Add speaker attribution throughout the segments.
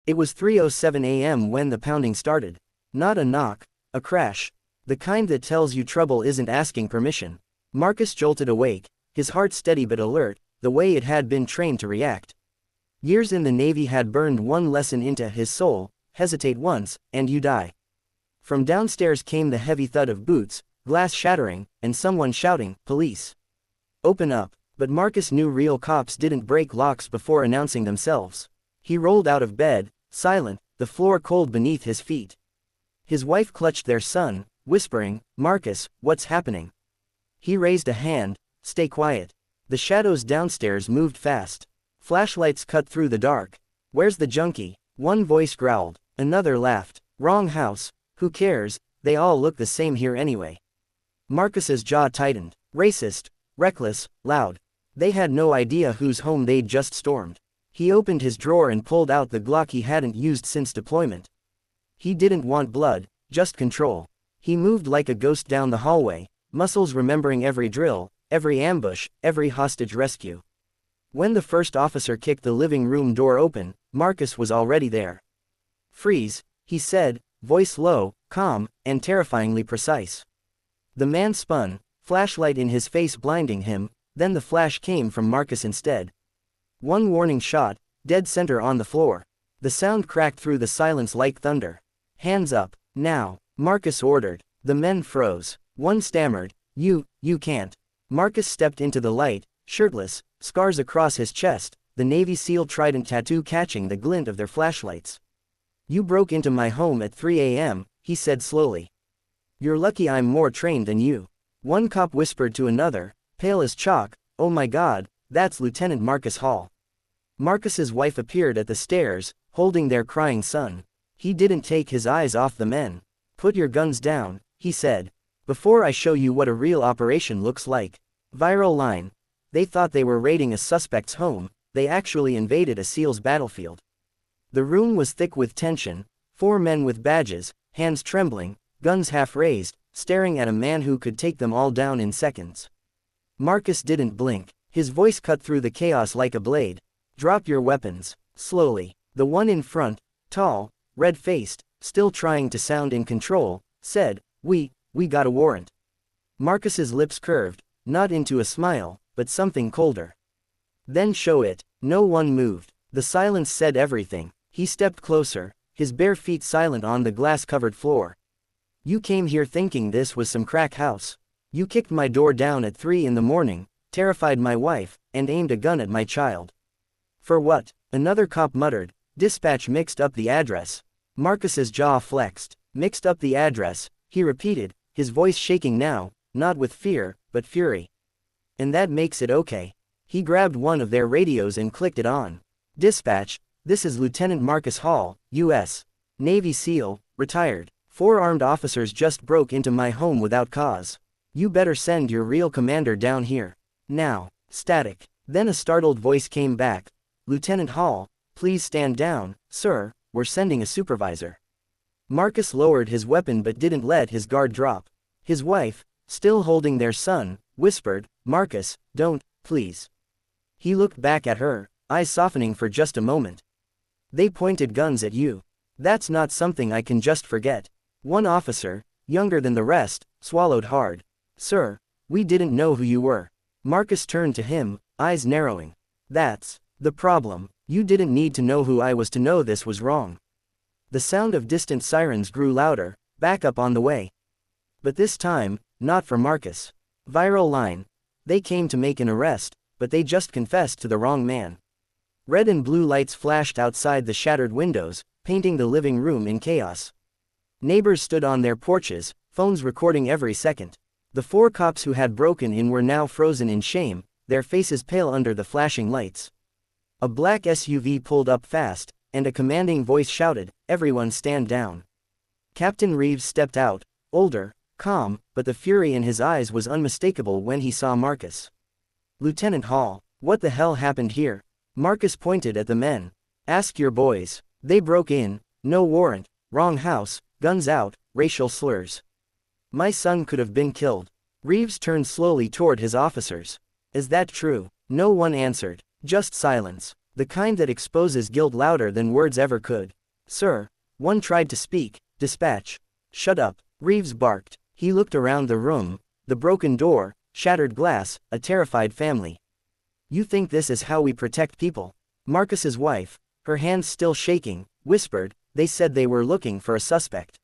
Speaker 1: It was 3:07 a.m. when the pounding started. Not a knock, a crash. The kind that tells you trouble isn't asking permission. Marcus jolted awake, his heart steady but alert, the way it had been trained to react. Years in the Navy had burned one lesson into his soul: hesitate once, and you die. From downstairs came the heavy thud of boots, glass shattering, and someone shouting, "Police! Open up!" But Marcus knew real cops didn't break locks before announcing themselves. He rolled out of bed, silent, the floor cold beneath his feet. His wife clutched their son, whispering, "Marcus, what's happening?" He raised a hand, "Stay quiet." The shadows downstairs moved fast. Flashlights cut through the dark. "Where's the junkie?" One voice growled. Another laughed. "Wrong house. Who cares, they all look the same here anyway." Marcus's jaw tightened. Racist, reckless, loud. They had no idea whose home they'd just stormed. He opened his drawer and pulled out the Glock he hadn't used since deployment. He didn't want blood, just control. He moved like a ghost down the hallway, muscles remembering every drill, every ambush, every hostage rescue. When the first officer kicked the living room door open, Marcus was already there. "Freeze," he said, voice low, calm, and terrifyingly precise. The man spun, flashlight in his face blinding him, then the flash came from Marcus instead. One warning shot, dead center on the floor. The sound cracked through the silence like thunder. "Hands up, now," Marcus ordered. The men froze. One stammered, You can't." Marcus stepped into the light, shirtless, scars across his chest, the Navy SEAL trident tattoo catching the glint of their flashlights. "You broke into my home at 3 a.m., he said slowly. "You're lucky I'm more trained than you." One cop whispered to another, pale as chalk, "Oh my God, that's Lieutenant Marcus Hall." Marcus's wife appeared at the stairs, holding their crying son. He didn't take his eyes off the men. "Put your guns down," he said, "before I show you what a real operation looks like." Viral line. They thought they were raiding a suspect's home, they actually invaded a SEAL's battlefield. The room was thick with tension, 4 men with badges, hands trembling, guns half raised, staring at a man who could take them all down in seconds. Marcus didn't blink, his voice cut through the chaos like a blade. "Drop your weapons." Slowly. The one in front, tall, red-faced, still trying to sound in control, said, We got a warrant." Marcus's lips curved, not into a smile, but something colder. "Then show it." No one moved. The silence said everything. He stepped closer, his bare feet silent on the glass-covered floor. "You came here thinking this was some crack house. You kicked my door down at 3 in the morning, terrified my wife, and aimed a gun at my child. For what?" Another cop muttered. "Dispatch mixed up the address." Marcus's jaw flexed. "Mixed up the address," he repeated, his voice shaking now, not with fear, but fury. "And that makes it okay." He grabbed one of their radios and clicked it on. "Dispatch, this is Lieutenant Marcus Hall, U.S. Navy SEAL, retired. 4 armed officers just broke into my home without cause. You better send your real commander down here. Now." Static. Then a startled voice came back. "Lieutenant Hall, please stand down, sir, we're sending a supervisor." Marcus lowered his weapon but didn't let his guard drop. His wife, still holding their son, whispered, "Marcus, don't, please." He looked back at her, eyes softening for just a moment. "They pointed guns at you. That's not something I can just forget." One officer, younger than the rest, swallowed hard. "Sir, we didn't know who you were." Marcus turned to him, eyes narrowing. "That's the problem. You didn't need to know who I was to know this was wrong." The sound of distant sirens grew louder, backup on the way. But this time, not for Marcus. Viral line. They came to make an arrest, but they just confessed to the wrong man. Red and blue lights flashed outside the shattered windows, painting the living room in chaos. Neighbors stood on their porches, phones recording every second. The 4 cops who had broken in were now frozen in shame, their faces pale under the flashing lights. A black SUV pulled up fast, and a commanding voice shouted, "Everyone stand down." Captain Reeves stepped out, older, calm, but the fury in his eyes was unmistakable when he saw Marcus. "Lieutenant Hall, what the hell happened here?" Marcus pointed at the men. "Ask your boys. They broke in, no warrant, wrong house, guns out, racial slurs. My son could have been killed." Reeves turned slowly toward his officers. "Is that true?" No one answered, just silence. The kind that exposes guilt louder than words ever could. Sir. One tried to speak. Dispatch. Shut up. Reeves barked. He looked around the room. The broken door, shattered glass, a terrified family. You think this is how we protect people? Marcus's wife, her hands still shaking, whispered, they said they were looking for a suspect.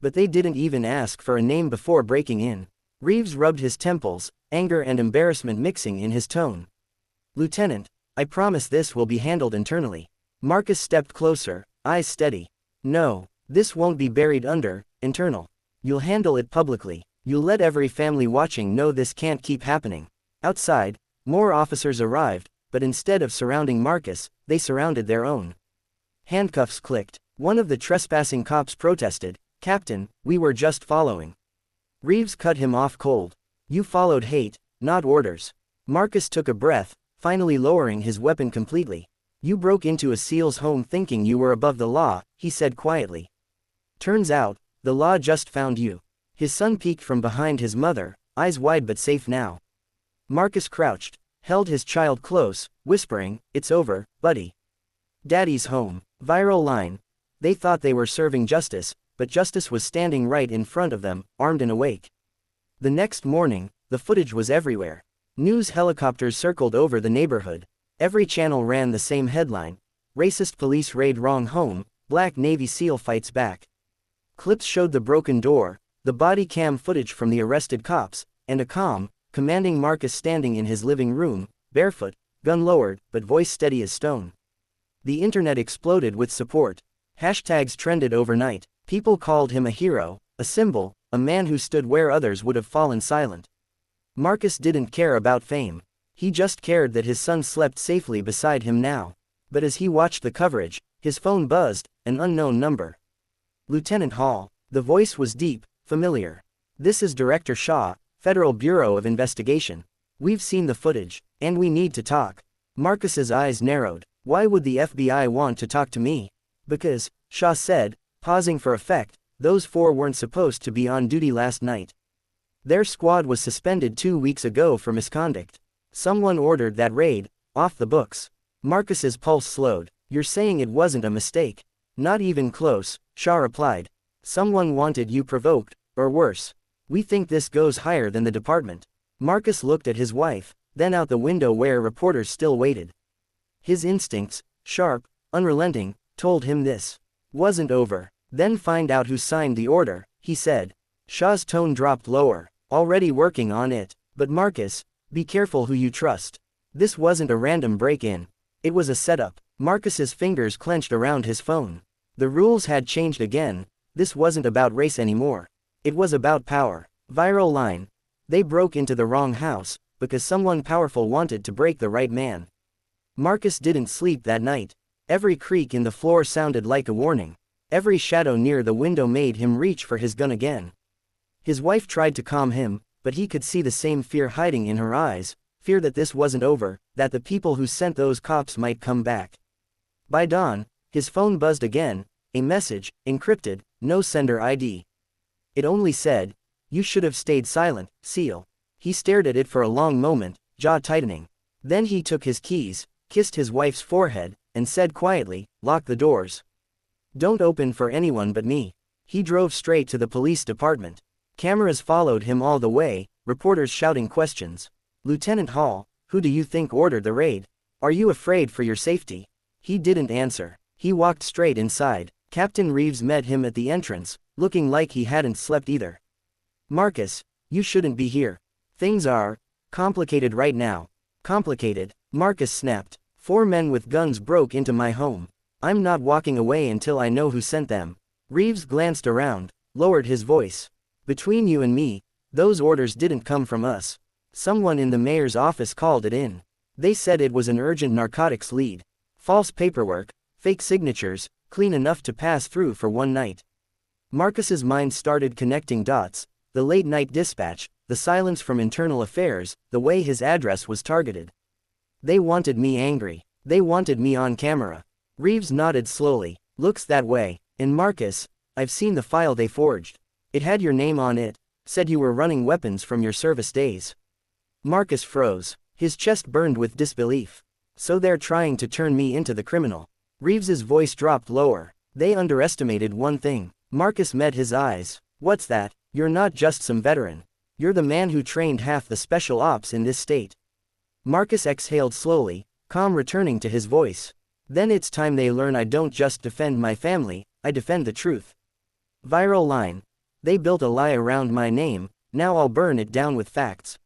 Speaker 1: But they didn't even ask for a name before breaking in. Reeves rubbed his temples, anger and embarrassment mixing in his tone. Lieutenant, I promise this will be handled internally. Marcus stepped closer, eyes steady. No, this won't be buried under, internal. You'll handle it publicly. You'll let every family watching know this can't keep happening. Outside, more officers arrived, but instead of surrounding Marcus, they surrounded their own. Handcuffs clicked. One of the trespassing cops protested, Captain, we were just following. Reeves cut him off cold. You followed hate, not orders. Marcus took a breath, finally lowering his weapon completely. You broke into a SEAL's home thinking you were above the law, he said quietly. Turns out, the law just found you. His son peeked from behind his mother, eyes wide but safe now. Marcus crouched, held his child close, whispering, it's over, buddy. Daddy's home. Viral line. They thought they were serving justice, but justice was standing right in front of them, armed and awake. The next morning, the footage was everywhere. News helicopters circled over the neighborhood. Every channel ran the same headline. Racist police raid wrong home, Black Navy SEAL fights back. Clips showed the broken door, the body cam footage from the arrested cops, and a calm, commanding Marcus standing in his living room, barefoot, gun lowered, but voice steady as stone. The internet exploded with support. Hashtags trended overnight. People called him a hero, a symbol, a man who stood where others would have fallen silent. Marcus didn't care about fame. He just cared that his son slept safely beside him now. But as he watched the coverage, his phone buzzed, an unknown number. Lieutenant Hall. The voice was deep, familiar. This is Director Shaw, Federal Bureau of Investigation. We've seen the footage, and we need to talk. Marcus's eyes narrowed. Why would the FBI want to talk to me? Because, Shaw said, pausing for effect, those four weren't supposed to be on duty last night. Their squad was suspended 2 weeks ago for misconduct. Someone ordered that raid, off the books. Marcus's pulse slowed. You're saying it wasn't a mistake? Not even close, Shaw replied. Someone wanted you provoked, or worse. We think this goes higher than the department. Marcus looked at his wife, then out the window where reporters still waited. His instincts, sharp, unrelenting, told him this wasn't over. Then find out who signed the order, he said. Shaw's tone dropped lower. Already working on it. But Marcus, be careful who you trust. This wasn't a random break-in. It was a setup. Marcus's fingers clenched around his phone. The rules had changed again. This wasn't about race anymore. It was about power. Viral line. They broke into the wrong house, because someone powerful wanted to break the right man. Marcus didn't sleep that night. Every creak in the floor sounded like a warning. Every shadow near the window made him reach for his gun again. His wife tried to calm him, but he could see the same fear hiding in her eyes, fear that this wasn't over, that the people who sent those cops might come back. By dawn, his phone buzzed again, a message, encrypted, no sender ID. It only said, you should have stayed silent, SEAL. He stared at it for a long moment, jaw tightening. Then he took his keys, kissed his wife's forehead, and said quietly, lock the doors. Don't open for anyone but me. He drove straight to the police department. Cameras followed him all the way, reporters shouting questions. Lieutenant Hall, who do you think ordered the raid? Are you afraid for your safety? He didn't answer. He walked straight inside. Captain Reeves met him at the entrance, looking like he hadn't slept either. Marcus, you shouldn't be here. Things are complicated right now. Complicated, Marcus snapped. 4 men with guns broke into my home. I'm not walking away until I know who sent them. Reeves glanced around, lowered his voice. Between you and me, those orders didn't come from us. Someone in the mayor's office called it in. They said it was an urgent narcotics lead. False paperwork, fake signatures, clean enough to pass through for one night. Marcus's mind started connecting dots, the late-night dispatch, the silence from internal affairs, the way his address was targeted. They wanted me angry. They wanted me on camera. Reeves nodded slowly. Looks that way. And Marcus, I've seen the file they forged. It had your name on it, said you were running weapons from your service days. Marcus froze. His chest burned with disbelief. So they're trying to turn me into the criminal. Reeves's voice dropped lower. They underestimated one thing. Marcus met his eyes. What's that? You're not just some veteran. You're the man who trained half the special ops in this state. Marcus exhaled slowly, calm returning to his voice. Then it's time they learn I don't just defend my family, I defend the truth. Viral line. They built a lie around my name, now I'll burn it down with facts.